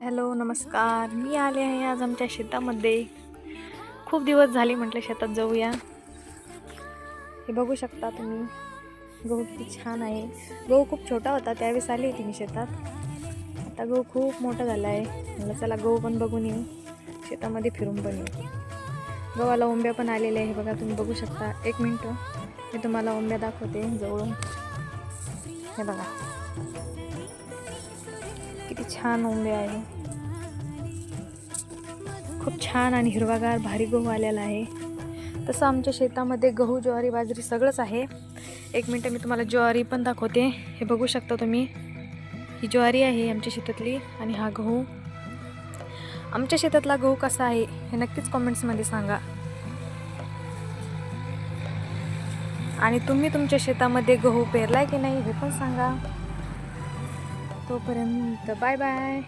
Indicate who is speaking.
Speaker 1: Hello नमस्कार. मी आले आहे आज आमच्या शेतामध्ये. खूप दिवस झाले म्हटलं शेतात जाऊया. हे बघू शकता तुम्ही, गहू किती छान आहे. गहू खूप छोटा होता त्यावेळेस आली होती मी शेतात. आता गहू खूप मोठा झाला आहे. म्हटलं चला गहू पण बघून येऊ, शेतामध्ये फिरून पण येऊ. गव्हाला ओंब्या पण आलेल्या आहे बघा, तुम्ही बघू शकता. एक मिनटं मी तुम्हाला ओंब्या दाखवते जवळून. हे बघा किती छान ओंबे आहे. खूप छान आणि हिरवागार भारी गहू आलेला आहे. तसं आमच्या शेतामध्ये गहू, ज्वारी, बाजरी सगळंच आहे. एक मिनटं मी तुम्हाला ज्वारी पण दाखवते. हे बघू शकता तुम्ही, ही ज्वारी आहे आमच्या शेतातली आणि हा गहू. आमच्या शेतातला गहू कसा आहे हे नक्कीच कमेंट्समध्ये सांगा. आणि तुम्ही तुमच्या शेतामध्ये गहू पेरलाय की नाही हे पण सांगा. तोपर्यंत बाय बाय.